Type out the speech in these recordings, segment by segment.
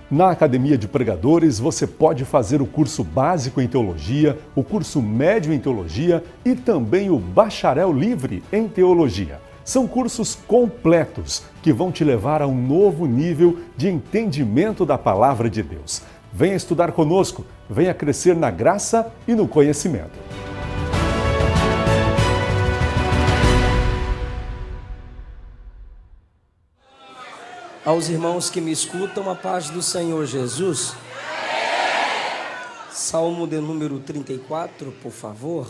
Na Academia de Pregadores, você pode fazer o curso básico em teologia, o curso médio em teologia e também o bacharel livre em teologia. São cursos completos que vão te levar a um novo nível de entendimento da palavra de Deus. Venha estudar conosco, venha crescer na graça e no conhecimento. Aos irmãos que me escutam, a paz do Senhor Jesus. Salmo de número 34, por favor.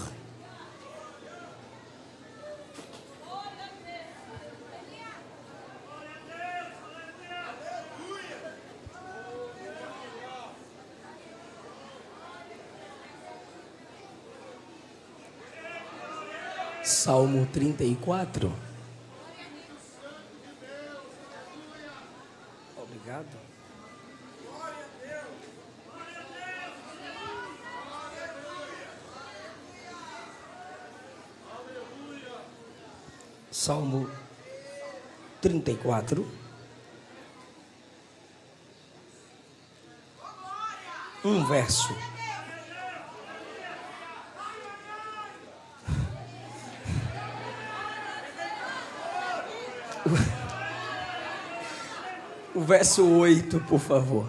Salmo 34. Obrigado. Salmo 34. Um verso. O verso 8, por favor.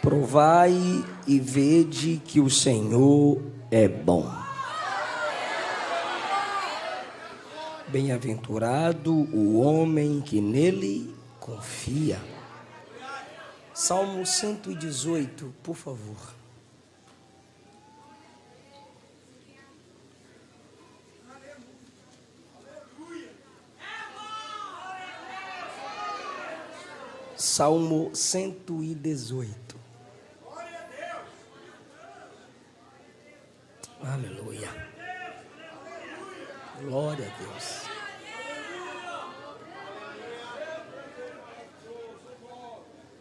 Provai e vede que o Senhor é bom. Bem-aventurado o homem que nele confia. Salmo 118, por favor. Salmo 118. Aleluia. Glória a Deus.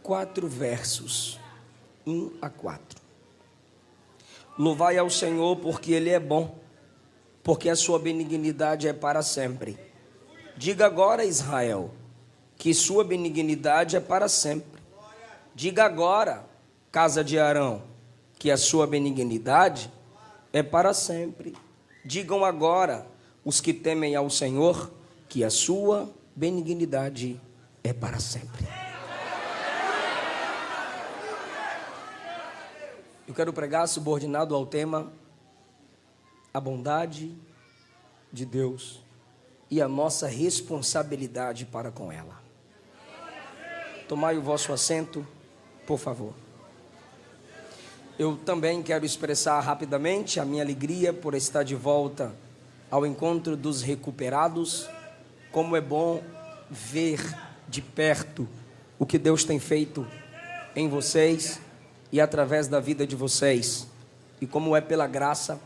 Quatro versos, 1 a 4. Louvai ao Senhor porque Ele é bom, porque a sua benignidade é para sempre. Diga agora, Israel, que sua benignidade é para sempre. Diga agora, casa de Arão, que a sua benignidade é para sempre. Digam agora, os que temem ao Senhor, que a sua benignidade é para sempre. Eu quero pregar subordinado ao tema a bondade de Deus e a nossa responsabilidade para com ela. Tomai o vosso assento, por favor. Eu também quero expressar rapidamente a minha alegria por estar de volta ao encontro dos recuperados. Como é bom ver de perto o que Deus tem feito em vocês e através da vida de vocês. E como é pela graça,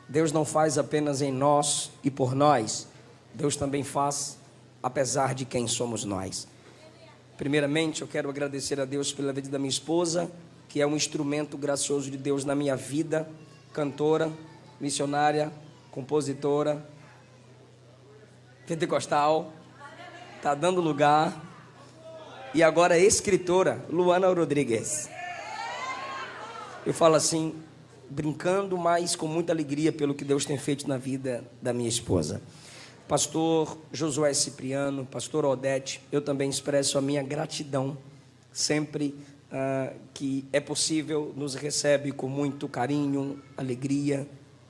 Deus não faz apenas em nós e por nós, Deus também faz apesar de quem somos nós. Primeiramente, eu quero agradecer a Deus pela vida da minha esposa, que é um instrumento gracioso de Deus na minha vida, cantora, missionária, compositora, pentecostal, está dando lugar, e agora escritora, Luana Rodrigues. Eu falo assim, brincando, mas com muita alegria pelo que Deus tem feito na vida da minha esposa. Pastor Josué Cipriano, pastor Odete, eu também expresso a minha gratidão, sempre que é possível, nos recebe com muito carinho, alegria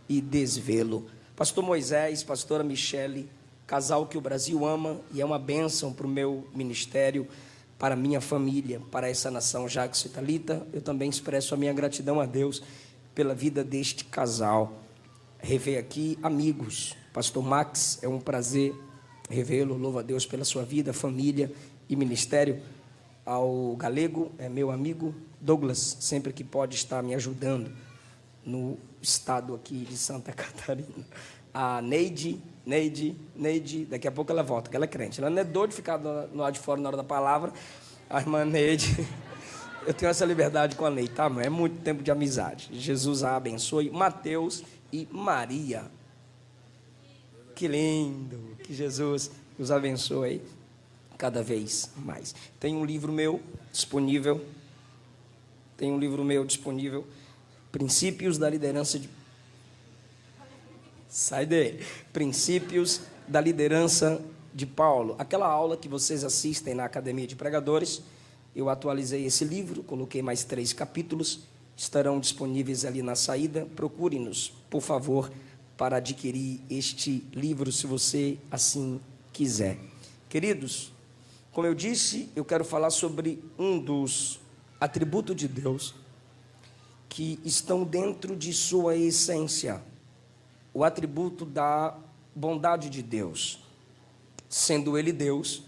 e desvelo. Pastor Moisés, pastora Michele, casal que o Brasil ama e é uma bênção para o meu ministério, para a minha família, para essa nação. Jacques e Thalita, eu também expresso a minha gratidão a Deus pela vida deste casal. Rever aqui amigos, pastor Max, é um prazer revê-lo, louvo a Deus pela sua vida, família e ministério. Ao Galego, é meu amigo Douglas, sempre que pode estar me ajudando no estado aqui de Santa Catarina. A Neide, daqui a pouco ela volta, que ela é crente. Ela não é doida de ficar no lado de fora na hora da palavra. A irmã Neide, eu tenho essa liberdade com a Neide, tá? É muito tempo de amizade. Jesus a abençoe. Mateus e Maria. Que lindo, que Jesus os abençoe. cada vez mais. Tem um livro meu disponível, Princípios da Liderança de... Sai dele. Princípios da Liderança de Paulo. Aquela aula que vocês assistem na Academia de Pregadores, eu atualizei esse livro, coloquei mais 3 capítulos, estarão disponíveis ali na saída. Procure-nos, por favor, para adquirir este livro, se você assim quiser. Queridos, como eu disse, eu quero falar sobre um dos atributos de Deus que estão dentro de sua essência, o atributo da bondade de Deus. Sendo Ele Deus,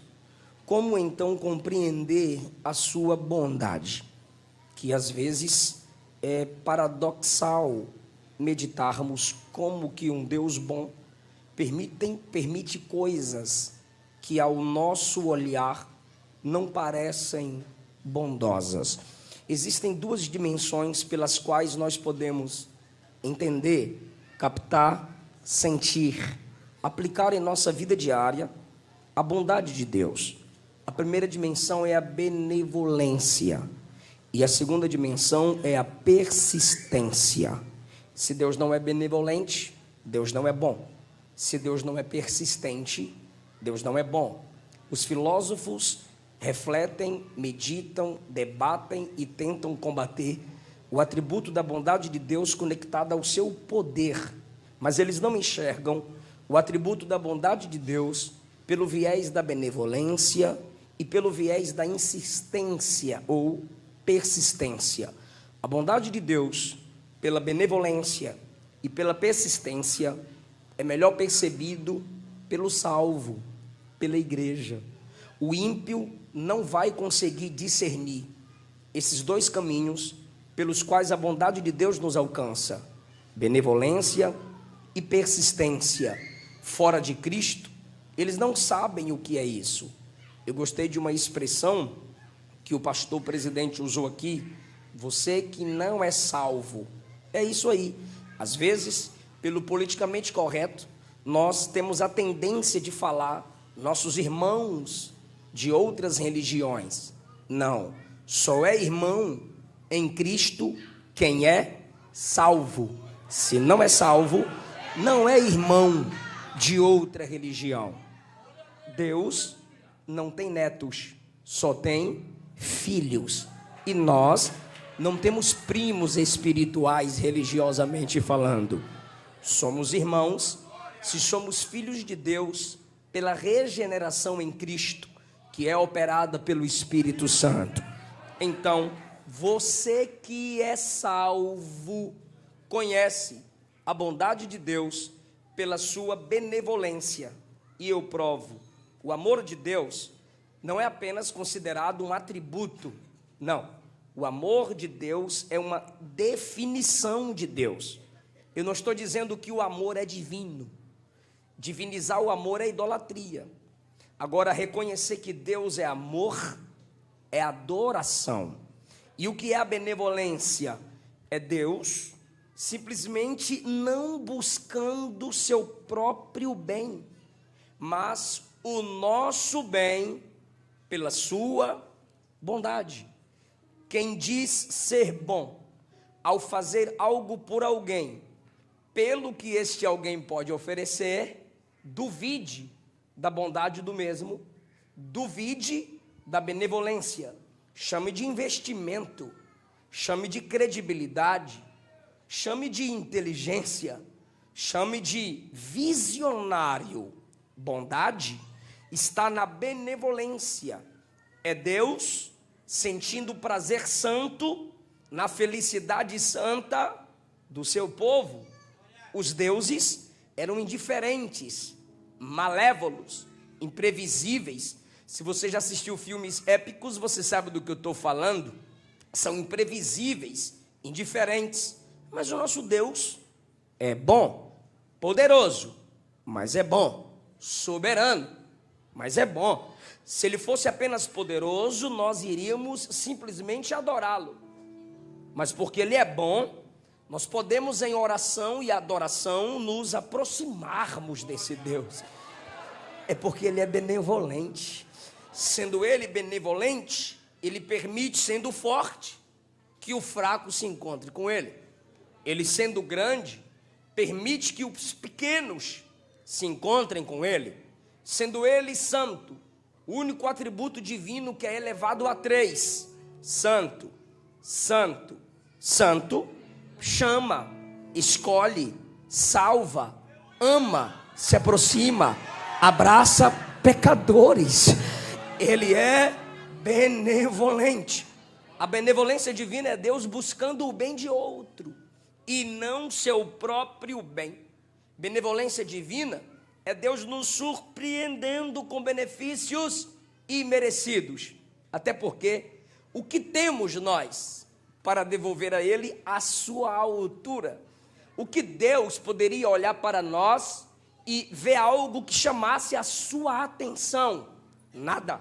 como então compreender a sua bondade? Que às vezes é paradoxal meditarmos como que um Deus bom permite coisas que ao nosso olhar não parecem bondosas. Existem 2 dimensões pelas quais nós podemos entender, captar, sentir, aplicar em nossa vida diária a bondade de Deus. A primeira dimensão é a benevolência e a segunda dimensão é a persistência. Se Deus não é benevolente, Deus não é bom. Se Deus não é persistente, Deus não é bom. Os filósofos refletem, meditam, debatem e tentam combater o atributo da bondade de Deus conectado ao seu poder, mas eles não enxergam o atributo da bondade de Deus pelo viés da benevolência e pelo viés da insistência ou persistência. A bondade de Deus, pela benevolência e pela persistência, é melhor percebido pelo salvo, pela igreja. O ímpio não vai conseguir discernir esses 2 caminhos pelos quais a bondade de Deus nos alcança: benevolência e persistência. Fora de Cristo, eles não sabem o que é isso. Eu gostei de uma expressão que o pastor presidente usou aqui: você que não é salvo. É isso aí. Às vezes, pelo politicamente correto, nós temos a tendência de falar nossos irmãos de outras religiões. Não, só é irmão em Cristo quem é salvo. Se não é salvo, não é irmão de outra religião. Deus não tem netos, só tem filhos. E nós não temos primos espirituais, religiosamente falando. Somos irmãos se somos filhos de Deus pela regeneração em Cristo, que é operada pelo Espírito Santo. Então, você que é salvo, conhece a bondade de Deus pela sua benevolência. E eu provo, o amor de Deus não é apenas considerado um atributo, não. O amor de Deus é uma definição de Deus. Eu não estou dizendo que o amor é divino. Divinizar o amor é idolatria. Agora, reconhecer que Deus é amor é adoração. E o que é a benevolência? É Deus simplesmente não buscando seu próprio bem, mas o nosso bem pela sua bondade. Quem diz ser bom, ao fazer algo por alguém, pelo que este alguém pode oferecer, duvide da bondade do mesmo, duvide da benevolência, chame de investimento, chame de credibilidade, chame de inteligência, chame de visionário. Bondade está na benevolência. É Deus sentindo prazer santo na felicidade santa do seu povo. Os deuses eram indiferentes, malévolos, imprevisíveis. Se você já assistiu filmes épicos, você sabe do que eu estou falando. São imprevisíveis, indiferentes. Mas o nosso Deus é bom, poderoso, mas é bom, soberano, mas é bom. Se ele fosse apenas poderoso, nós iríamos simplesmente adorá-lo. Mas porque ele é bom, nós podemos em oração e adoração nos aproximarmos desse Deus. É porque ele é benevolente. Sendo ele benevolente, ele permite, sendo forte, que o fraco se encontre com ele. Ele, sendo grande, permite que os pequenos se encontrem com ele. Sendo ele santo, o único atributo divino que é elevado a 3. Santo, santo, santo, chama, escolhe, salva, ama, se aproxima, abraça pecadores. Ele é benevolente. A benevolência divina é Deus buscando o bem de outro e não seu próprio bem. Benevolência divina é Deus nos surpreendendo com benefícios imerecidos. Até porque o que temos nós para devolver a Ele a sua altura? O que Deus poderia olhar para nós e ver algo que chamasse a sua atenção? Nada.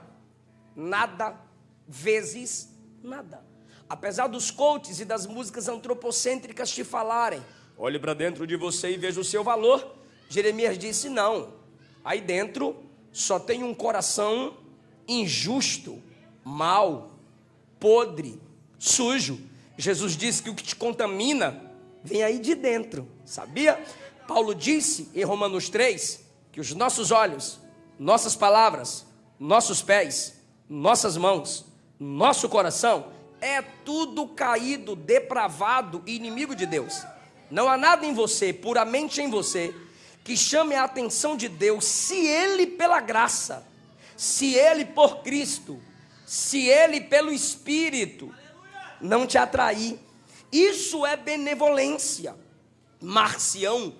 Nada vezes nada. Apesar dos coaches e das músicas antropocêntricas te falarem, olhe para dentro de você e veja o seu valor, Jeremias disse não. Aí dentro só tem um coração injusto, mau, podre, sujo. Jesus disse que o que te contamina vem aí de dentro, sabia? Paulo disse em Romanos 3 que os nossos olhos, nossas palavras, nossos pés, nossas mãos, nosso coração é tudo caído, depravado e inimigo de Deus. Não há nada em você, puramente em você, que chame a atenção de Deus, se Ele pela graça, se Ele por Cristo, se Ele pelo Espírito não te atrair. Isso é benevolência. Marcião,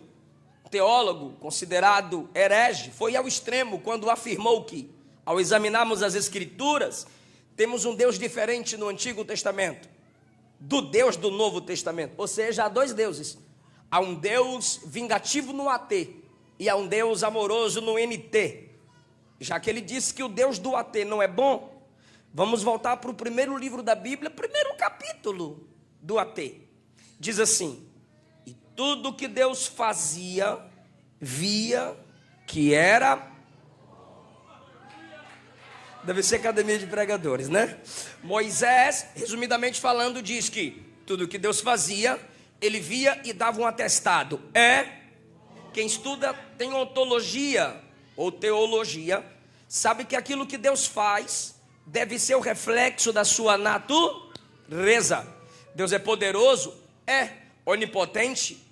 teólogo considerado herege, foi ao extremo quando afirmou que, ao examinarmos as Escrituras, temos um Deus diferente no Antigo Testamento do Deus do Novo Testamento. Ou seja, há 2 deuses. Há um Deus vingativo no AT e há um Deus amoroso no NT. Já que ele disse que o Deus do AT não é bom, vamos voltar para o primeiro livro da Bíblia, primeiro capítulo do AT. Diz assim: e tudo que Deus fazia, via que era... Deve ser academia de pregadores, né? Moisés, resumidamente falando, diz que tudo que Deus fazia, ele via e dava um atestado. Quem estuda tem ontologia ou teologia, sabe que aquilo que Deus faz deve ser o reflexo da sua natureza. Deus é poderoso? Onipotente?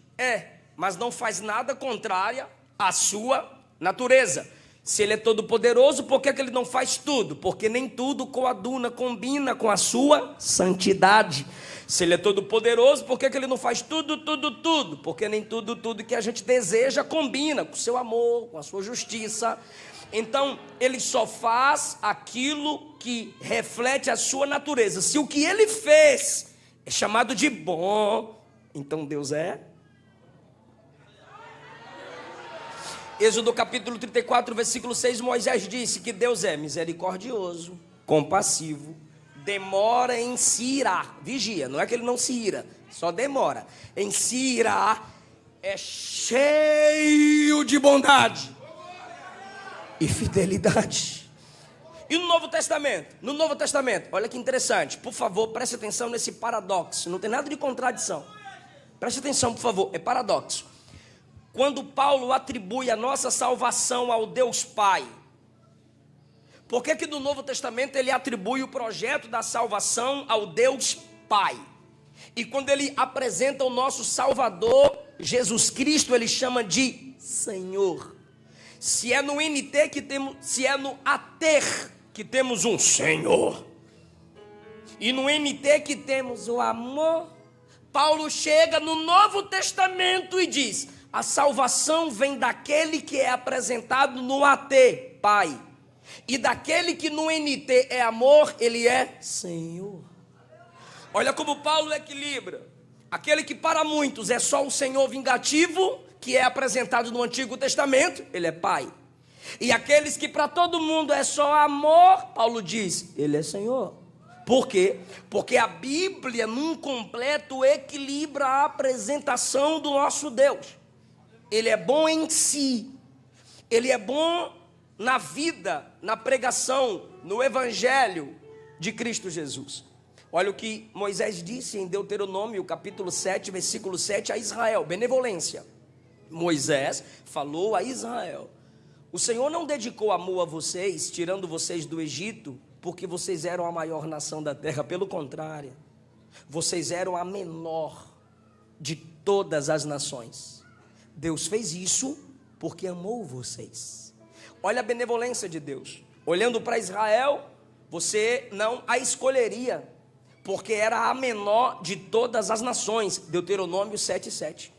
Mas não faz nada contrário à sua natureza. Se Ele é todo poderoso, por que Ele não faz tudo? Porque nem tudo coaduna, combina com a sua santidade. Se Ele é todo poderoso, por que Ele não faz tudo? Porque nem tudo que a gente deseja combina com o seu amor, com a sua justiça. Então, Ele só faz aquilo que reflete a sua natureza. Se o que Ele fez é chamado de bom, então Deus é... Êxodo capítulo 34, versículo 6, Moisés disse que Deus é misericordioso, compassivo, demora em se irar. Vigia, não é que ele não se ira, só demora. Em se irar, é cheio de bondade e fidelidade. E no Novo Testamento? No Novo Testamento, olha que interessante, por favor, preste atenção nesse paradoxo, não tem nada de contradição. Preste atenção, por favor, é paradoxo. Quando Paulo atribui a nossa salvação ao Deus Pai, por que no Novo Testamento ele atribui o projeto da salvação ao Deus Pai? E quando ele apresenta o nosso Salvador, Jesus Cristo, ele chama de Senhor. Se é no NT que temos, se é no ATER que temos um Senhor, e no NT que temos o amor, Paulo chega no Novo Testamento e diz: a salvação vem daquele que é apresentado no AT, Pai. E daquele que no NT é amor, ele é Senhor. Olha como Paulo equilibra. Aquele que para muitos é só um Senhor vingativo, que é apresentado no Antigo Testamento, ele é Pai. E aqueles que para todo mundo é só amor, Paulo diz, ele é Senhor. Por quê? Porque a Bíblia, num completo, equilibra a apresentação do nosso Deus. Ele é bom em si, Ele é bom na vida, na pregação, no evangelho de Cristo Jesus. Olha o que Moisés disse em Deuteronômio, capítulo 7, versículo 7, a Israel, benevolência. Moisés falou a Israel: o Senhor não dedicou amor a vocês, tirando vocês do Egito, porque vocês eram a maior nação da terra. Pelo contrário, vocês eram a menor de todas as nações. Deus fez isso porque amou vocês. Olha a benevolência de Deus. Olhando para Israel, você não a escolheria, porque era a menor de todas as nações. Deuteronômio 7:7.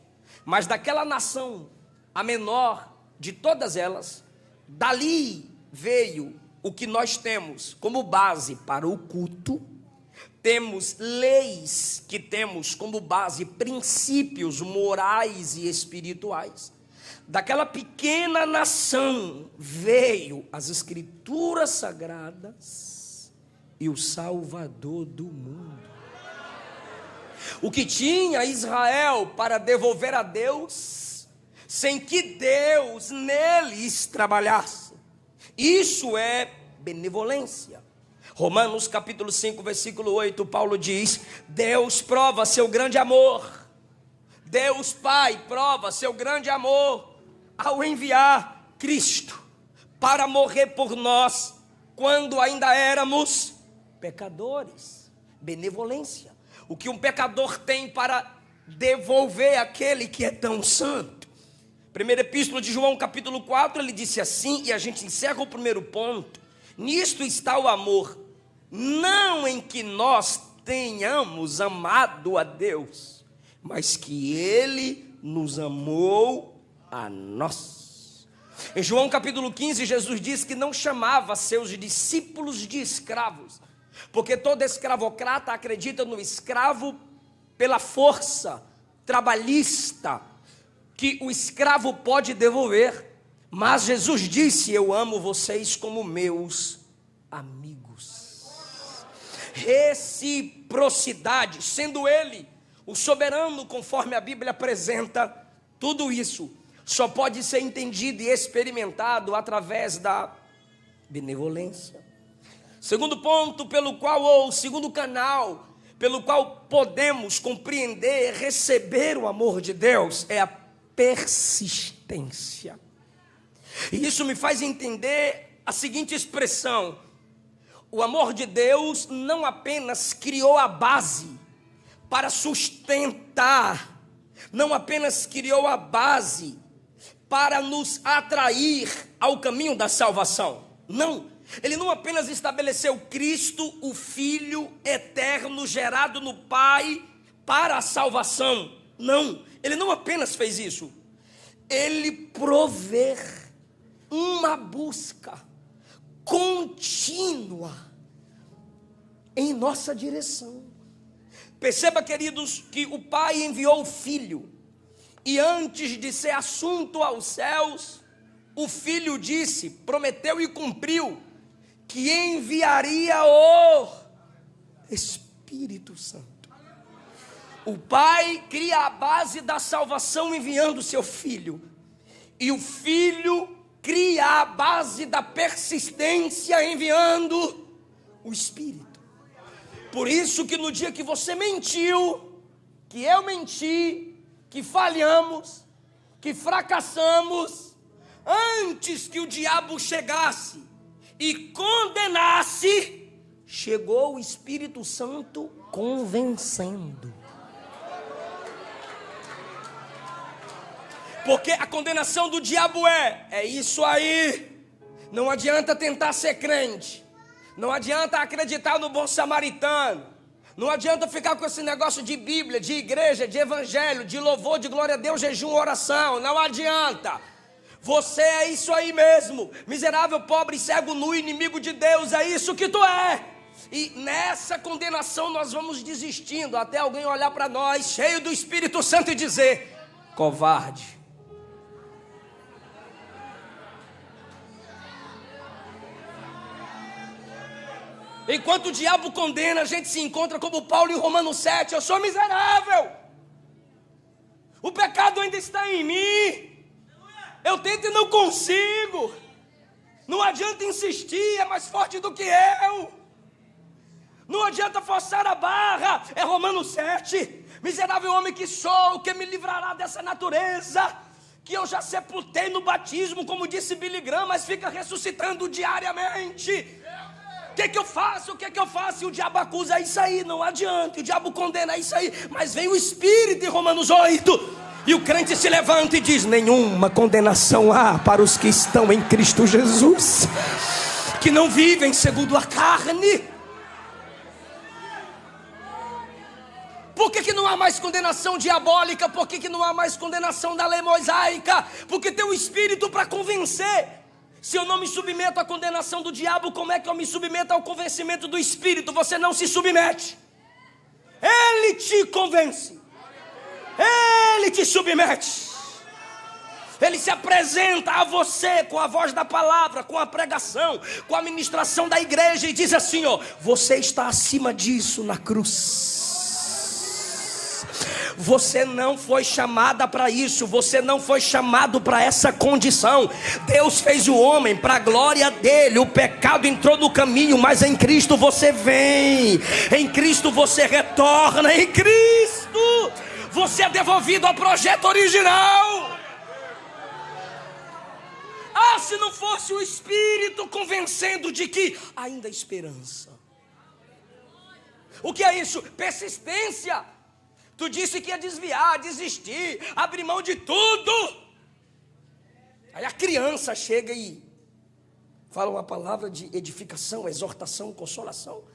Mas daquela nação, a menor de todas elas, dali veio o que nós temos como base para o culto. Temos leis que temos como base princípios morais e espirituais. Daquela pequena nação veio as escrituras sagradas e o Salvador do mundo. O que tinha Israel para devolver a Deus, sem que Deus neles trabalhasse. Isso é benevolência. Romanos capítulo 5, versículo 8, Paulo diz: Deus prova seu grande amor. Deus Pai prova seu grande amor ao enviar Cristo para morrer por nós, quando ainda éramos pecadores. Benevolência. O que um pecador tem para devolver aquele que é tão santo. Primeira epístola de João, capítulo 4, ele disse assim, e a gente encerra o primeiro ponto: nisto está o amor, não em que nós tenhamos amado a Deus, mas que Ele nos amou a nós. Em João capítulo 15, Jesus disse que não chamava seus discípulos de escravos, porque todo escravocrata acredita no escravo pela força trabalhista, que o escravo pode devolver. Mas Jesus disse: eu amo vocês como meus amigos. Reciprocidade, sendo Ele o soberano, conforme a Bíblia apresenta, tudo isso só pode ser entendido e experimentado através da benevolência. Segundo ponto pelo qual, ou segundo canal pelo qual podemos compreender e receber o amor de Deus, é a persistência. E isso me faz entender a seguinte expressão: o amor de Deus não apenas criou a base para sustentar, não apenas criou a base para nos atrair ao caminho da salvação. Não, Ele não apenas estabeleceu Cristo, o Filho eterno, gerado no Pai, para a salvação. Não, Ele não apenas fez isso. Ele provê uma busca contínua em nossa direção. Perceba, queridos, que o Pai enviou o Filho, e antes de ser assunto aos céus, o Filho disse, prometeu e cumpriu, que enviaria o Espírito Santo. O Pai cria a base da salvação enviando o seu Filho, e o Filho cria a base da persistência enviando o Espírito. Por isso que no dia que você mentiu, que eu menti, que falhamos, que fracassamos, antes que o diabo chegasse e condenasse, chegou o Espírito Santo convencendo. Porque a condenação do diabo é isso aí. Não adianta tentar ser crente, não adianta acreditar no bom samaritano, não adianta ficar com esse negócio de Bíblia, de igreja, de evangelho, de louvor, de glória a Deus, jejum, oração. Não adianta. Você é isso aí mesmo, miserável, pobre, cego, nu, inimigo de Deus. É isso que tu é. E nessa condenação nós vamos desistindo, até alguém olhar para nós, cheio do Espírito Santo, e dizer: covarde. Enquanto o diabo condena, a gente se encontra como Paulo em Romanos 7. Eu sou miserável. O pecado ainda está em mim. Eu tento e não consigo. Não adianta insistir, é mais forte do que eu. Não adianta forçar a barra, é Romanos 7. Miserável homem que sou, que me livrará dessa natureza, que eu já sepultei no batismo, como disse Billy Graham, mas fica ressuscitando diariamente. O que eu faço? O que eu faço? E o diabo acusa isso aí, não adianta. O diabo condena isso aí, mas vem o Espírito em Romanos 8. E o crente se levanta e diz: nenhuma condenação há para os que estão em Cristo Jesus, que não vivem segundo a carne. Por que não há mais condenação diabólica? Por que não há mais condenação da lei mosaica? Porque tem o Espírito para convencer. Se eu não me submeto à condenação do diabo, como é que eu me submeto ao convencimento do Espírito? Você não se submete. Ele te convence. Ele te submete. Ele se apresenta a você com a voz da palavra, com a pregação, com a ministração da igreja e diz assim: ó, você está acima disso na cruz. Você não foi chamada para isso, você não foi chamado para essa condição. Deus fez o homem para a glória dele. O pecado entrou no caminho, mas em Cristo você vem, em Cristo você retorna, em Cristo você é devolvido ao projeto original. Ah, se não fosse o Espírito convencendo de que ainda há esperança. O que é isso? Persistência. Tu disse que ia desviar, desistir, abrir mão de tudo. Aí a criança chega e fala uma palavra de edificação, exortação, consolação.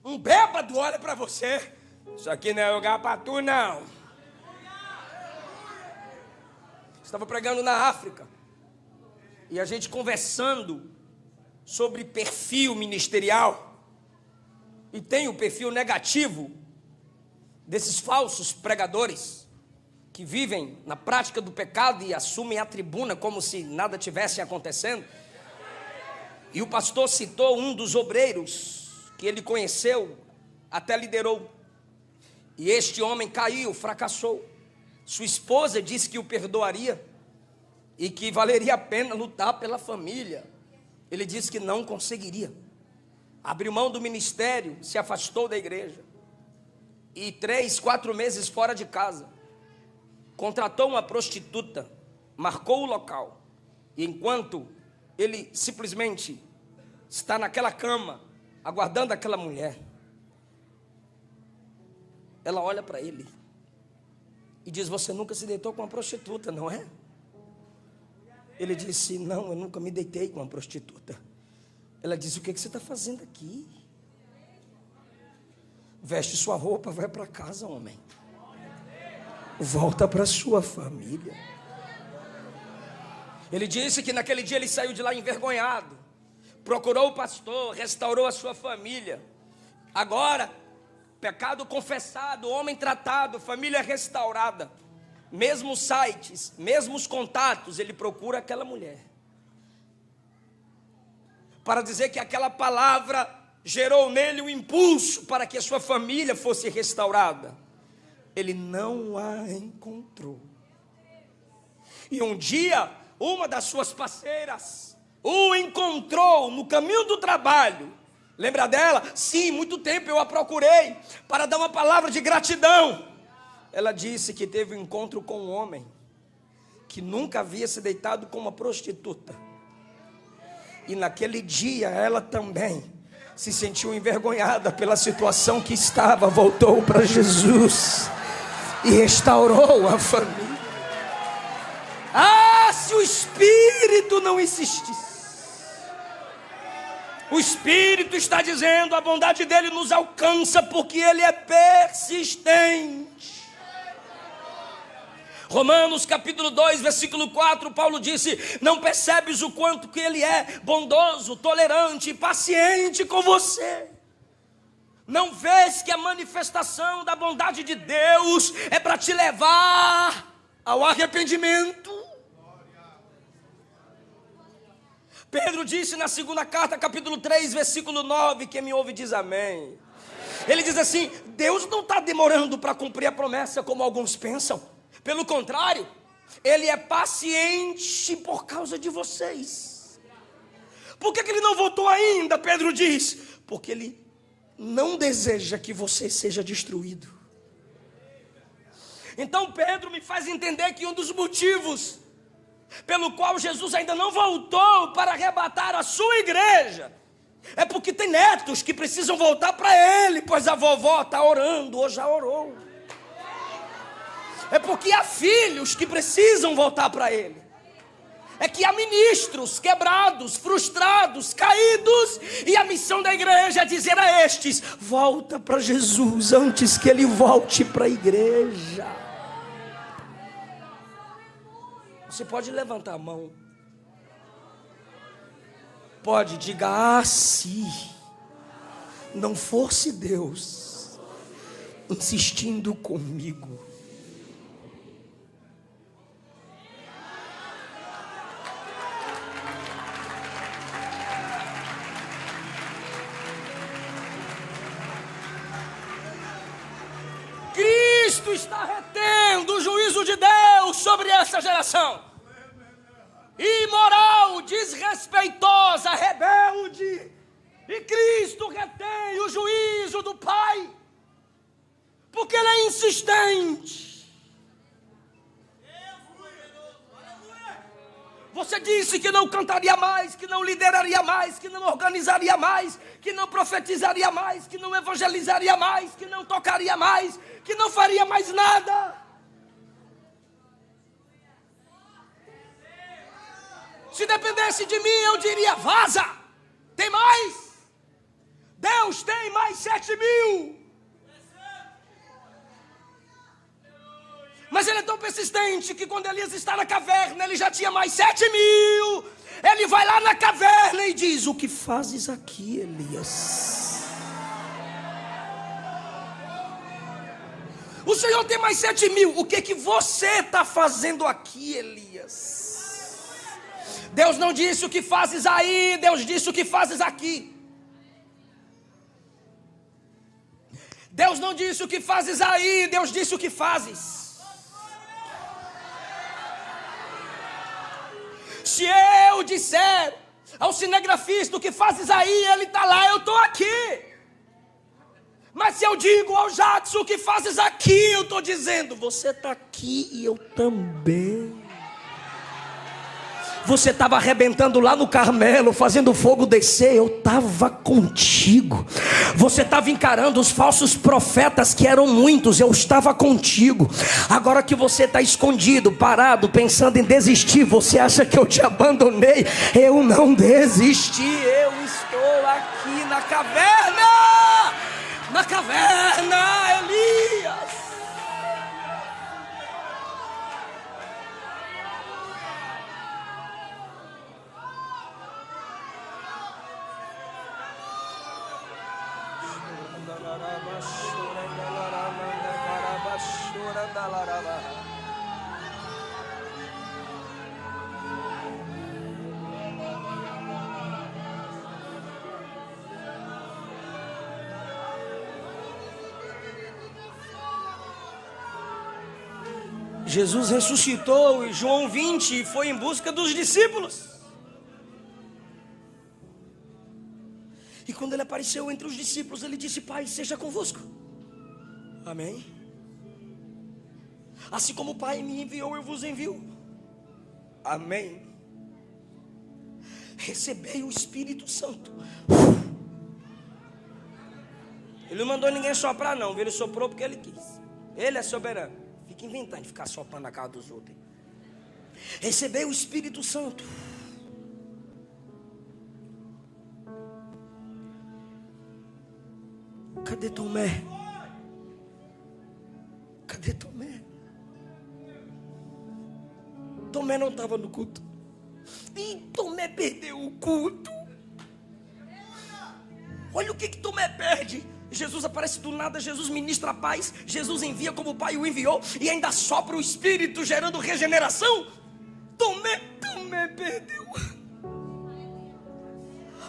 Um bêbado olha para você: isso aqui não é lugar para tu, não. Estava pregando na África e a gente conversando sobre perfil ministerial. E tem o perfil negativo desses falsos pregadores que vivem na prática do pecado e assumem a tribuna como se nada tivesse acontecendo. E o pastor citou um dos obreiros que ele conheceu, até liderou. E este homem caiu, fracassou. Sua esposa disse que o perdoaria e que valeria a pena lutar pela família. Ele disse que não conseguiria. Abriu mão do ministério, se afastou da igreja. E 3, 4 meses fora de casa, contratou uma prostituta, marcou o local. E enquanto ele simplesmente está naquela cama, aguardando aquela mulher, ela olha para ele e diz: você nunca se deitou com uma prostituta, não é? Ele disse: não, eu nunca me deitei com uma prostituta. Ela disse: o que você está fazendo aqui? Veste sua roupa, vai para casa, homem. Volta para sua família. Ele disse que naquele dia ele saiu de lá envergonhado. Procurou o pastor, restaurou a sua família. Agora, pecado confessado, homem tratado, família restaurada. Mesmos sites, mesmos contatos, ele procura aquela mulher. Para dizer que aquela palavra gerou nele um impulso para que a sua família fosse restaurada. Ele não a encontrou. E um dia, uma das suas parceiras o encontrou no caminho do trabalho. Lembra dela? Sim, muito tempo eu a procurei para dar uma palavra de gratidão. Ela disse que teve um encontro com um homem que nunca havia se deitado com uma prostituta. E naquele dia ela também se sentiu envergonhada pela situação que estava, voltou para Jesus e restaurou a família. Ah, se o Espírito não insistisse. O Espírito está dizendo: a bondade dele nos alcança porque ele é persistente. Romanos capítulo 2, versículo 4, Paulo disse: não percebes o quanto que ele é bondoso, tolerante e paciente com você? Não vês que a manifestação da bondade de Deus é para te levar ao arrependimento? Pedro disse na segunda carta, capítulo 3, versículo 9, quem me ouve diz amém. Ele diz assim: Deus não está demorando para cumprir a promessa como alguns pensam. Pelo contrário, ele é paciente por causa de vocês. Por que ele não voltou ainda? Pedro diz: porque ele não deseja que você seja destruído. Então Pedro me faz entender que um dos motivos pelo qual Jesus ainda não voltou para arrebatar a sua igreja é porque tem netos que precisam voltar para ele, pois a vovó está orando ou já orou. É porque há filhos que precisam voltar para ele. É que há ministros quebrados, frustrados, caídos, e a missão da igreja é dizer a estes: volta para Jesus antes que ele volte para a igreja. Você pode levantar a mão. Pode, diga: se não fosse Deus insistindo comigo. Cristo está retendo o juízo de Deus sobre essa geração. Imoral, desrespeitosa, rebelde. E Cristo retém o juízo do Pai, porque Ele é insistente. Você disse que não cantaria mais, que não lideraria mais, que não organizaria mais, que não profetizaria mais, que não evangelizaria mais, que não tocaria mais, que não faria mais nada. Se dependesse de mim, eu diria: vaza. Tem mais? Deus tem mais 7.000. Mas ele é tão persistente que quando Elias está na caverna, ele já tinha mais 7.000. Ele vai lá na caverna e diz: o que fazes aqui, Elias? O Senhor tem mais 7.000. O que você está fazendo aqui, Elias? Deus não disse o que fazes aí, Deus disse o que fazes aqui. Deus não disse o que fazes aí, Deus disse o que fazes. Se eu disser ao cinegrafista o que fazes aí, ele está lá, eu estou aqui. Mas se eu digo ao Jackson o que fazes aqui, eu estou dizendo: você está aqui e eu também. Você estava arrebentando lá no Carmelo, fazendo o fogo descer, eu estava contigo. Você estava encarando os falsos profetas, que eram muitos, eu estava contigo. Agora que você está escondido, parado, pensando em desistir, você acha que eu te abandonei? Eu não desisti, eu estou aqui na caverna. Na caverna, Elias. Jesus ressuscitou e João 20 foi em busca dos discípulos. E quando ele apareceu entre os discípulos, ele disse: Pai, seja convosco. Amém. Assim como o Pai me enviou, eu vos envio. Amém. Recebei o Espírito Santo. Ele não mandou ninguém soprar não, ele soprou porque ele quis. Ele é soberano. Fica inventando de ficar soprando na cara dos outros. Recebei o Espírito Santo. Cadê Tomé? Cadê Tomé? Tomé não estava no culto. E Tomé perdeu o culto. Olha o que Tomé perde. Jesus aparece do nada, Jesus ministra a paz, Jesus envia como o Pai o enviou, e ainda sopra o Espírito, gerando regeneração. Tomé perdeu.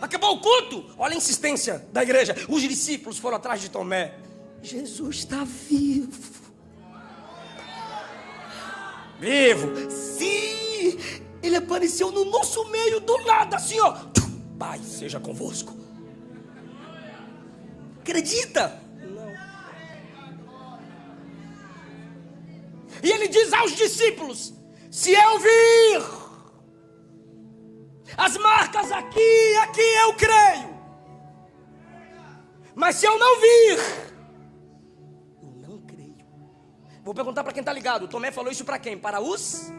Acabou o culto. Olha a insistência da igreja. Os discípulos foram atrás de Tomé. Jesus está vivo. Vivo? Sim. Ele apareceu no nosso meio do nada, assim, ó. Pai seja convosco. Acredita? Não. E ele diz aos discípulos: se eu vir as marcas aqui eu creio. Mas se eu não vir, eu não creio. Vou perguntar para quem está ligado. Tomé falou isso para quem? Para os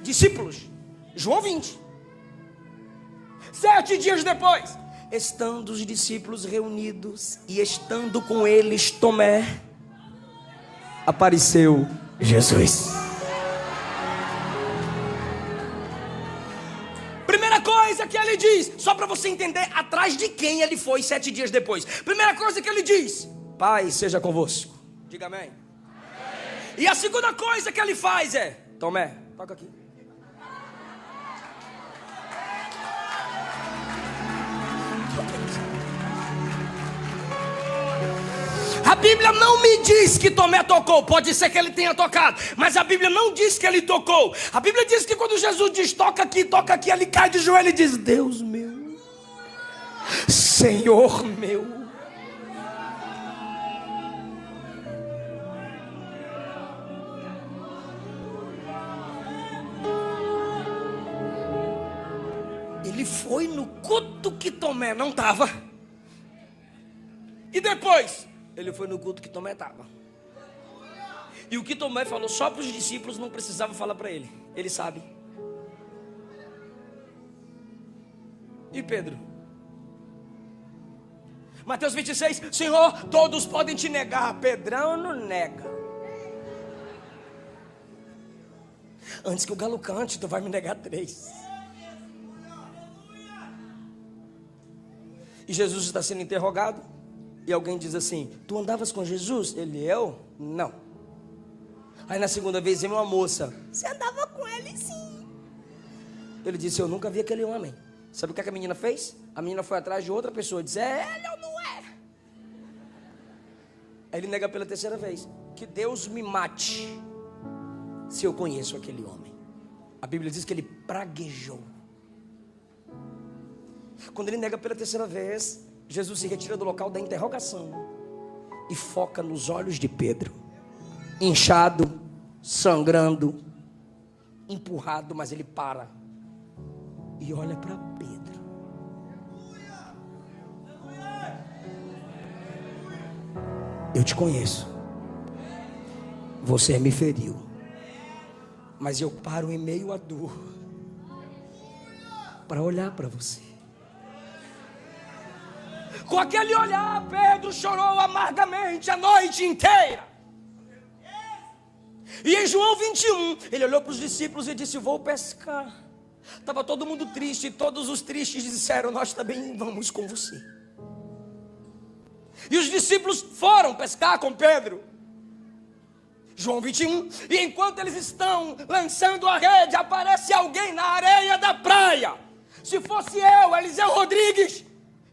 discípulos. João 20. 7 dias depois, estando os discípulos reunidos e estando com eles Tomé, apareceu Jesus. Primeira coisa que ele diz, só para você entender atrás de quem ele foi 7 dias depois. Primeira coisa que ele diz: Pai seja convosco. Diga amém. Amém. E a segunda coisa que ele faz é: Tomé, toca aqui. A Bíblia não me diz que Tomé tocou. Pode ser que ele tenha tocado, mas a Bíblia não diz que ele tocou. A Bíblia diz que quando Jesus diz toca aqui, ele cai de joelho e diz: Deus meu, Senhor meu. Ele foi no culto que Tomé não estava. E depois ele foi no culto que Tomé estava. E o que Tomé falou só para os discípulos, não precisava falar para ele. Ele sabe. E Pedro? Mateus 26, Senhor, todos podem te negar. Pedrão não nega. Antes que o galo cante, tu vai me negar 3. E Jesus está sendo interrogado. E alguém diz assim: tu andavas com Jesus? Ele: eu? Não. Aí na segunda vez vem uma moça: você andava com ele sim. Ele disse: eu nunca vi aquele homem. Sabe o que a menina fez? A menina foi atrás de outra pessoa e disse: é ele ou não é? Aí ele nega pela terceira vez: que Deus me mate se eu conheço aquele homem. A Bíblia diz que ele praguejou. Quando ele nega pela terceira vez, Jesus se retira do local da interrogação e foca nos olhos de Pedro, inchado, sangrando, empurrado, mas ele para e olha para Pedro. Eu te conheço, você me feriu, mas eu paro em meio à dor para olhar para você. Com aquele olhar, Pedro chorou amargamente a noite inteira. E em João 21, ele olhou para os discípulos e disse: vou pescar. Estava todo mundo triste, e todos os tristes disseram: nós também vamos com você. E os discípulos foram pescar com Pedro. João 21, e enquanto eles estão lançando a rede, aparece alguém na areia da praia. Se fosse eu, Eliseu Rodrigues,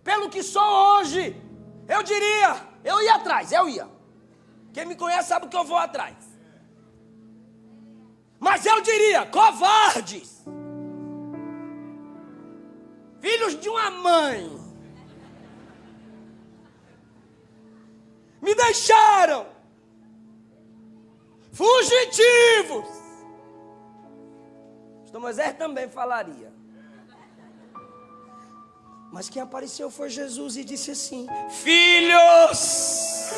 pelo que sou hoje, eu diria, eu ia atrás, eu ia. Quem me conhece sabe que eu vou atrás. Mas eu diria: covardes, filhos de uma mãe, me deixaram fugitivos. O Moisés também falaria. Mas quem apareceu foi Jesus e disse assim: filhos,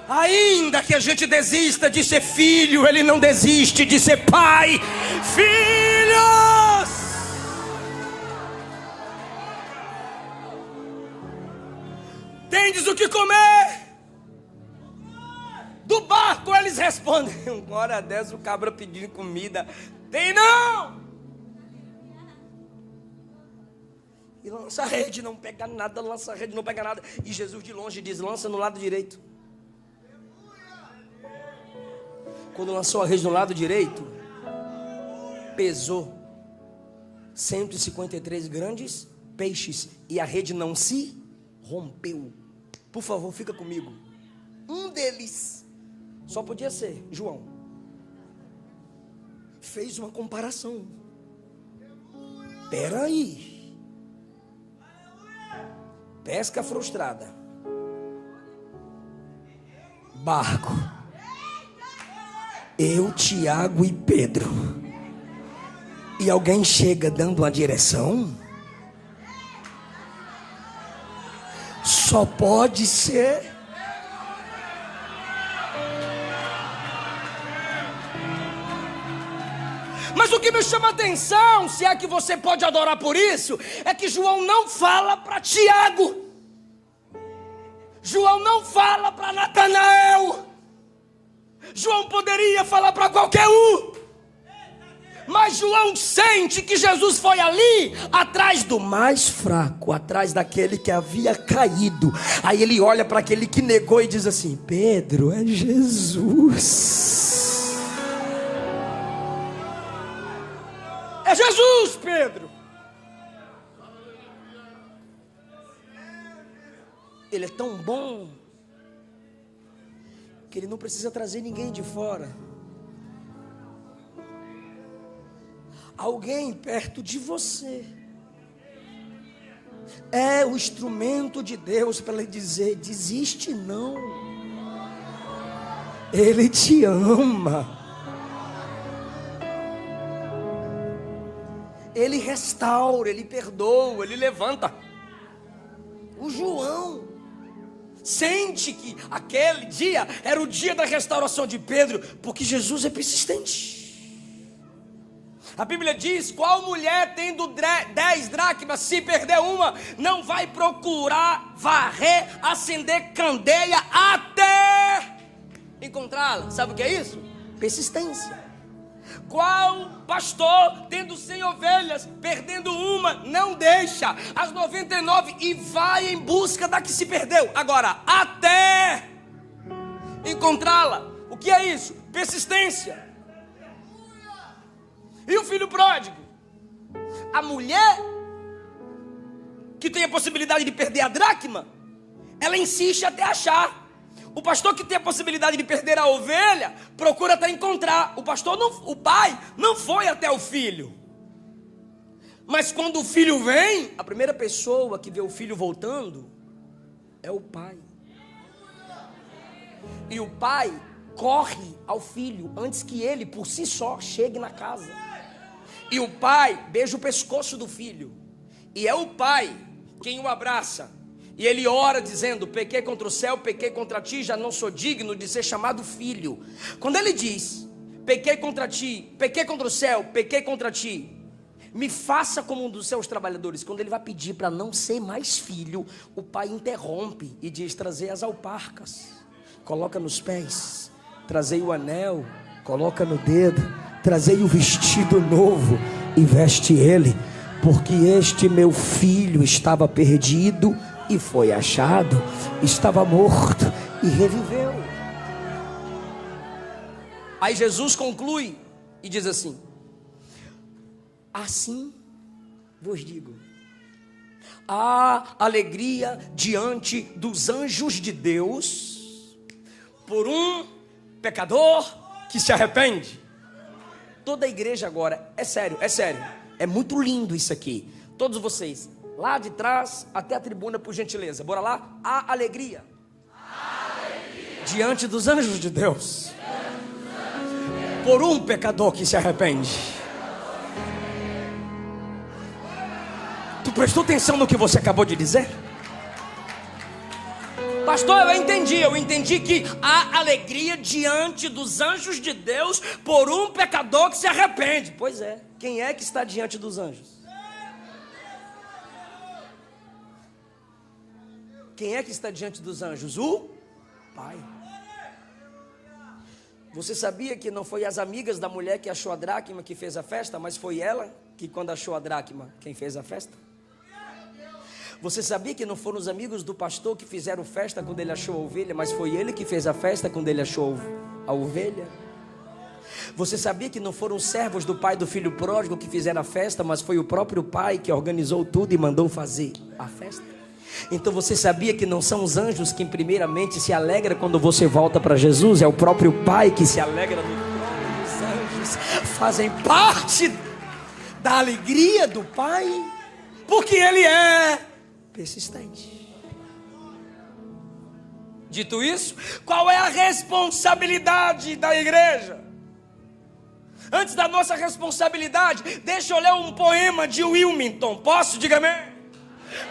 ainda que a gente desista de ser filho, ele não desiste de ser pai. Filhos, tendes o que comer? Do barco eles respondem. Uma hora dessa o cabra pedindo comida: tem não? E lança a rede, não pega nada. Lança a rede, não pega nada. E Jesus de longe diz: lança no lado direito. Quando lançou a rede no lado direito, pesou 153 grandes peixes e a rede não se rompeu. Por favor, fica comigo. Um deles só podia ser João. fez uma comparação. Espera aí. Pesca frustrada. Barco. Eu, Tiago e Pedro. E alguém chega dando uma direção? Só pode ser. Mas o que me chama a atenção, se é que você pode adorar por isso, é que João não fala para Tiago. João não fala para Natanael. João poderia falar para qualquer um. Mas João sente que Jesus foi ali, atrás do mais fraco, atrás daquele que havia caído. Aí ele olha para aquele que negou e diz assim: Pedro, é Jesus. É Jesus, Pedro. Ele é tão bom que ele não precisa trazer ninguém de fora. Alguém perto de você é o instrumento de Deus para ele dizer: desiste não. Ele te ama. Ele restaura, ele perdoa, ele levanta. O João sente que aquele dia era o dia da restauração de Pedro, porque Jesus é persistente. A Bíblia diz: qual mulher tendo 10 dracmas, se perder uma, não vai procurar varrer, acender candeia até encontrá-la? Sabe o que é isso? Persistência. Qual pastor, tendo 100 ovelhas, perdendo uma, não deixa as 99 e vai em busca da que se perdeu? Agora, até encontrá-la. O que é isso? Persistência. E o filho pródigo? A mulher que tem a possibilidade de perder a dracma, ela insiste até achar. O pastor que tem a possibilidade de perder a ovelha, procura até encontrar. O pai não foi até o filho. Mas quando o filho vem, a primeira pessoa que vê o filho voltando é o pai. E o pai corre ao filho antes que ele, por si só, chegue na casa. E o pai beija o pescoço do filho. E é o pai quem o abraça. E ele ora dizendo: pequei contra o céu, pequei contra ti, já não sou digno de ser chamado filho. Quando ele diz: pequei contra ti, pequei contra o céu, pequei contra ti, me faça como um dos seus trabalhadores. Quando ele vai pedir para não ser mais filho, o pai interrompe e diz: trazei as alparcas, coloca nos pés, trazei o anel, coloca no dedo, trazei o vestido novo e veste ele, porque este meu filho estava perdido e foi achado, estava morto e reviveu. Aí Jesus conclui e diz assim: assim vos digo, há alegria diante dos anjos de Deus por um pecador que se arrepende. Toda a igreja agora, é sério, é muito lindo isso aqui. Todos vocês, lá de trás até a tribuna, por gentileza, bora lá. Há alegria diante dos anjos de Deus por um pecador que se arrepende. Tu prestou atenção no que você acabou de dizer? Pastor, eu entendi que há alegria diante dos anjos de Deus por um pecador que se arrepende. Pois é, quem é que está diante dos anjos? Quem é que está diante dos anjos? O Pai. Você sabia que não foi as amigas da mulher que achou a dracma que fez a festa, mas foi ela que, quando achou a dracma, quem fez a festa? Você sabia que não foram os amigos do pastor que fizeram festa quando ele achou a ovelha, mas foi ele que fez a festa quando ele achou a ovelha? Você sabia que não foram os servos do pai do filho pródigo que fizeram a festa, mas foi o próprio pai que organizou tudo e mandou fazer a festa? Então você sabia que não são os anjos que primeiramente se alegram quando você volta para Jesus? É o próprio Pai que se alegra no trono dos anjos, fazem parte da alegria do Pai, porque Ele é persistente. Dito isso, qual é a responsabilidade da igreja? Antes da nossa responsabilidade, deixa eu ler um poema de Wilmington. Posso? Diga amém.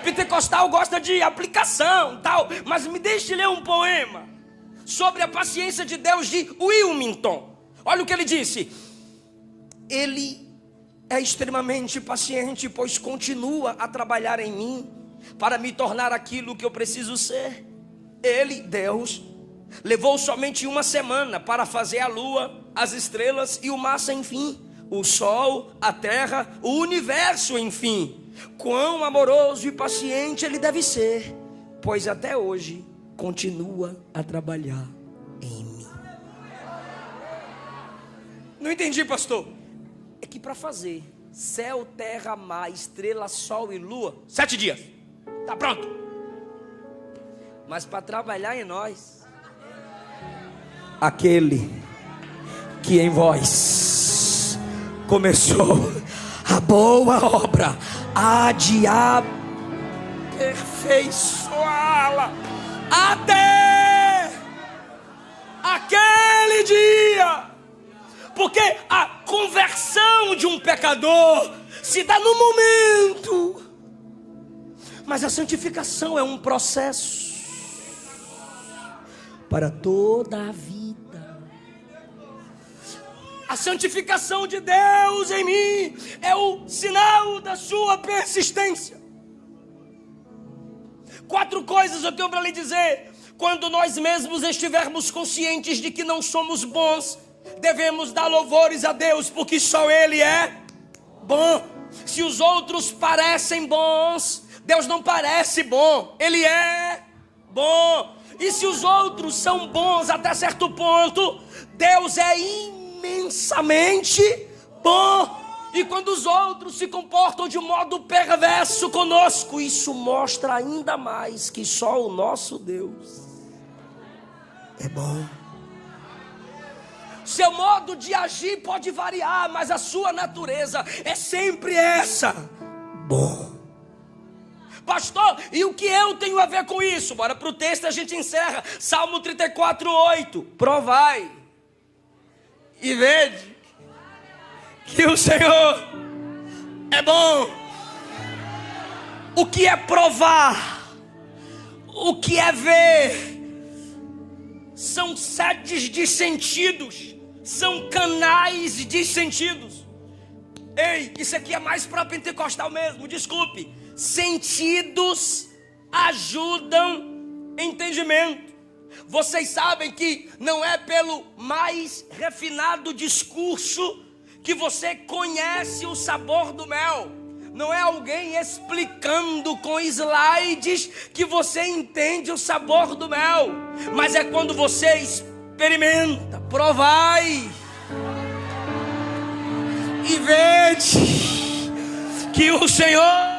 Pentecostal gosta de aplicação, tal, mas me deixe ler um poema sobre a paciência de Deus de Wilmington. Olha o que ele disse: Ele é extremamente paciente, pois continua a trabalhar em mim para me tornar aquilo que eu preciso ser. Ele, Deus, levou somente 1 semana para fazer a lua, as estrelas e o mar sem fim, o sol, a terra, o universo, enfim. Quão amoroso e paciente Ele deve ser, pois até hoje continua a trabalhar em mim. Não entendi, pastor. É que para fazer céu, terra, mar, estrela, sol e lua, 7 dias, tá pronto. Mas para trabalhar em nós, aquele que em vós começou a boa obra, há de aperfeiçoá-la até aquele dia. Porque a conversão de um pecador se dá no momento, mas a santificação é um processo para toda a vida. A santificação de Deus em mim é o sinal da sua persistência. 4 coisas eu tenho para lhe dizer. Quando nós mesmos estivermos conscientes de que não somos bons, devemos dar louvores a Deus, porque só Ele é bom. Se os outros parecem bons, Deus não parece bom, Ele é bom. E se os outros são bons até certo ponto, Deus é imensamente bom. E quando os outros se comportam de modo perverso conosco, isso mostra ainda mais que só o nosso Deus é bom. Seu modo de agir pode variar, mas a sua natureza é sempre essa: bom. Pastor, e o que eu tenho a ver com isso? Bora para o texto e a gente encerra. Salmo 34:8. Provai e vede que o Senhor é bom. O que é provar? O que é ver? São sedes de sentidos, são canais de sentidos. Ei, isso aqui é mais para pentecostal mesmo, desculpe. Sentidos ajudam entendimento. Vocês sabem que não é pelo mais refinado discurso que você conhece o sabor do mel. Não é alguém explicando com slides que você entende o sabor do mel. Mas é quando você experimenta, provai e vede que o Senhor...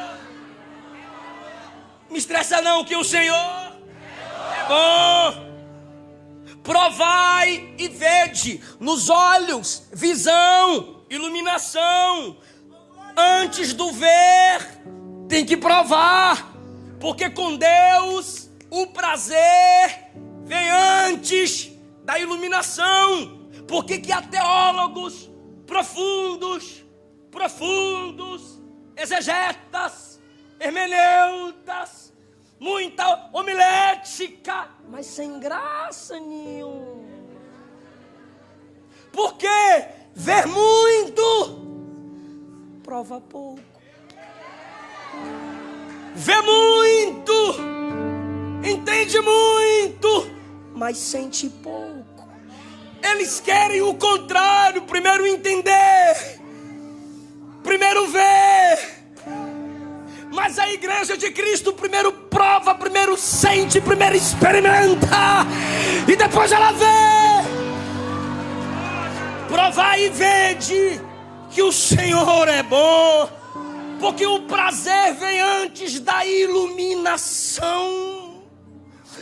Me estressa não, que o Senhor é bom. Provai e vede. Nos olhos, visão, iluminação. Antes do ver, tem que provar. Porque com Deus, o prazer vem antes da iluminação. Por que há teólogos profundos, exegetas, hermeneutas, muita homilética, mas sem graça nenhuma? Porque ver muito prova pouco. Vê muito, entende muito, mas sente pouco. Eles querem o contrário: primeiro entender, primeiro ver. Mas a igreja de Cristo primeiro prova, primeiro sente, primeiro experimenta, e depois ela vê. Provar e vede que o Senhor é bom, porque o prazer vem antes da iluminação.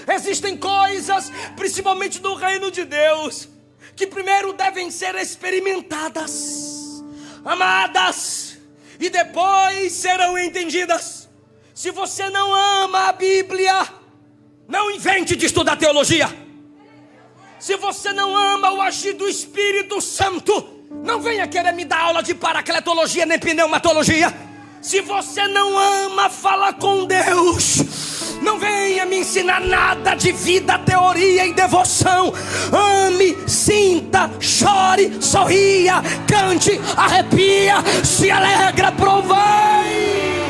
Existem coisas, principalmente no reino de Deus, que primeiro devem ser experimentadas. amadas, e depois serão entendidas. Se você não ama a Bíblia, não invente de estudar teologia. Se você não ama o agir do Espírito Santo, não venha querer me dar aula de paracletologia nem pneumatologia. Se você não ama falar com Deus, não venha me ensinar nada de vida, teoria e devoção. Ame, sinta, chore, sorria, cante, arrepia, se alegra, provai.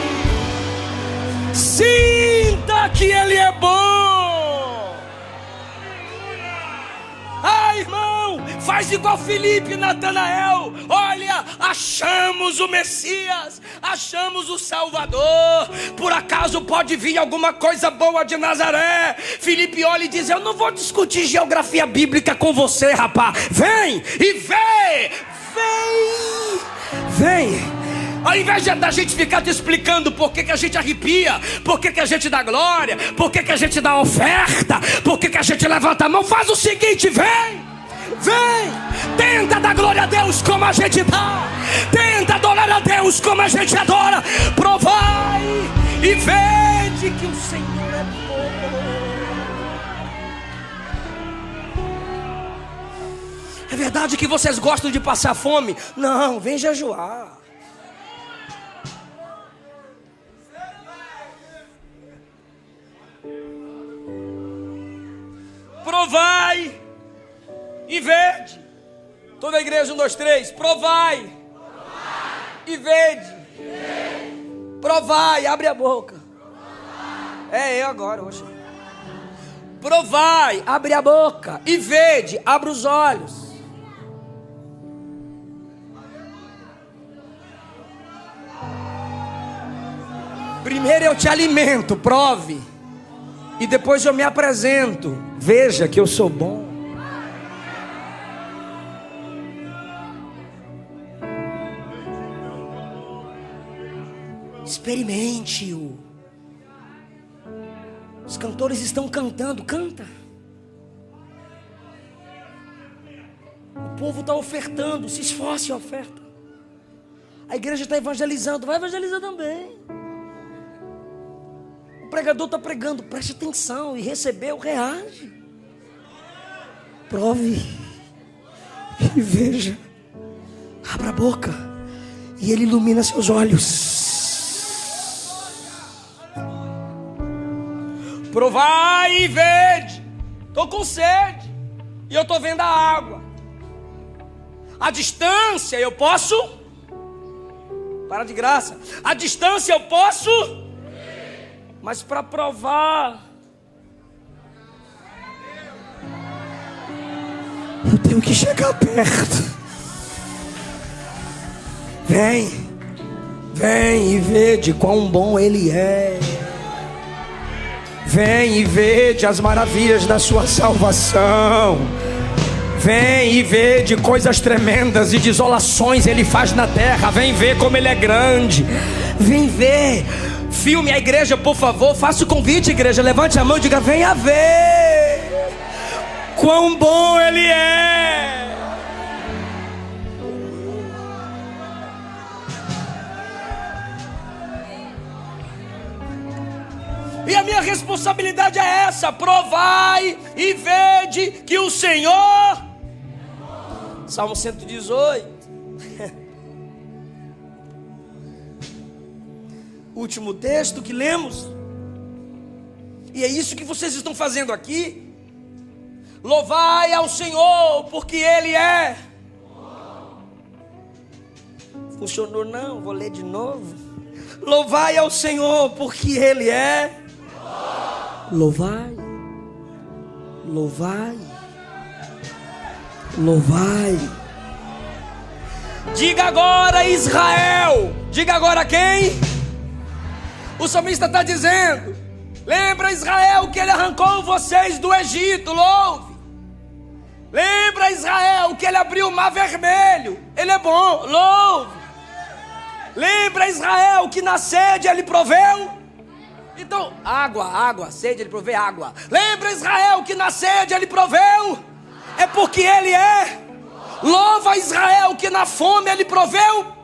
Sinta que Ele é bom. Ah, irmão, faz igual Filipe e Natanael. Olha, achamos o Messias, achamos o Salvador. Por acaso pode vir alguma coisa boa de Nazaré? Filipe olha e diz: eu não vou discutir geografia bíblica com você, rapaz. Vem e vê. Vem. Ao invés da gente ficar te explicando por que a gente arrepia, por que a gente dá glória, por que a gente dá oferta, por que a gente levanta a mão, faz o seguinte: vem. Tenta dar glória a Deus como a gente dá, tenta adorar a Deus como a gente adora. Provai e vede que o Senhor é bom. É verdade que vocês gostam de passar fome? Não, vem jejuar. Provai e vede. Toda a igreja, 1, 2, 3. Provai e vede. Provai, abre a boca. É eu agora, hoje. Provai, abre a boca. E vede, abre os olhos. Primeiro eu te alimento, prove. E depois eu me apresento. Veja que eu sou bom. Experimente-o. Os cantores estão cantando. Canta. O povo está ofertando. Se esforce e oferta. A igreja está evangelizando. Vai evangelizar também. O pregador está pregando. Preste atenção. E recebeu, reage. Prove. E veja. Abra a boca. E Ele ilumina seus olhos. Provai e vede. Estou com sede. E eu estou vendo a água. A distância eu posso. Para de graça. A distância eu posso. Mas para provar, eu tenho que chegar perto. Vem e vede quão bom Ele é. Vem e vede as maravilhas da sua salvação. Vem e vede coisas tremendas e desolações Ele faz na terra. Vem ver como Ele é grande. Vem ver. Filme a igreja, por favor. Faça o convite, igreja. Levante a mão e diga: venha ver quão bom Ele é. E a minha responsabilidade é essa: provai e vede que o Senhor. Salmo 118. Último texto que lemos. E é isso que vocês estão fazendo aqui. Louvai ao Senhor, porque Ele é. Funcionou não? Vou ler de novo. Louvai ao Senhor, porque Ele é. Louvai. Louvai. Louvai. Diga agora, Israel. Diga agora quem? O salmista está dizendo: lembra, Israel, que Ele arrancou vocês do Egito. Louve. Lembra, Israel, que Ele abriu o mar vermelho. Ele é bom. Louve. Lembra, Israel, que na sede Ele proveu. Então, água, sede Ele provê água. Lembra, Israel, que na sede Ele proveu. É porque Ele é. Louva, Israel, que na fome Ele proveu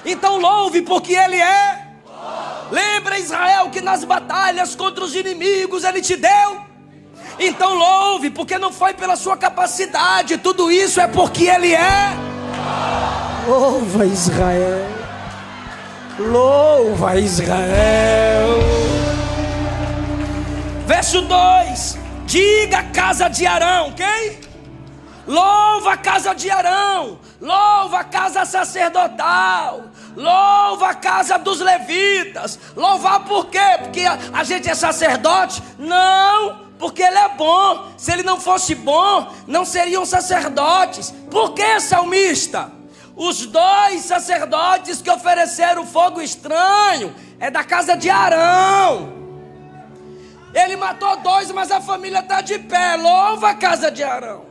Então louve porque Ele é. Lembra, Israel, que nas batalhas contra os inimigos Ele te deu. Então louve, porque não foi pela sua capacidade, tudo isso é porque Ele é. Louva Israel, louva Israel. Verso 2: diga a casa de Arão, quem? Louva a casa de Arão, louva a casa sacerdotal, louva a casa dos levitas. Louvar por quê? Porque a gente é sacerdote? Não, porque Ele é bom. Se Ele não fosse bom, não seriam sacerdotes. Por que, salmista? Os 2 sacerdotes que ofereceram fogo estranho é da casa de Arão. Ele matou 2, mas a família está de pé. Louva a casa de Arão.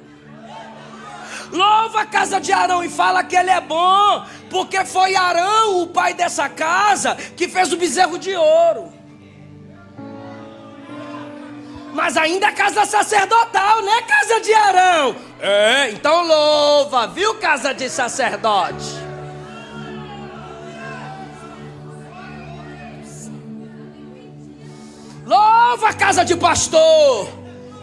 Louva a casa de Arão e fala que Ele é bom, porque foi Arão, o pai dessa casa, que fez o bezerro de ouro. Mas ainda é casa sacerdotal, né, casa de Arão? É, então louva, viu, casa de sacerdote? Louva a casa de pastor,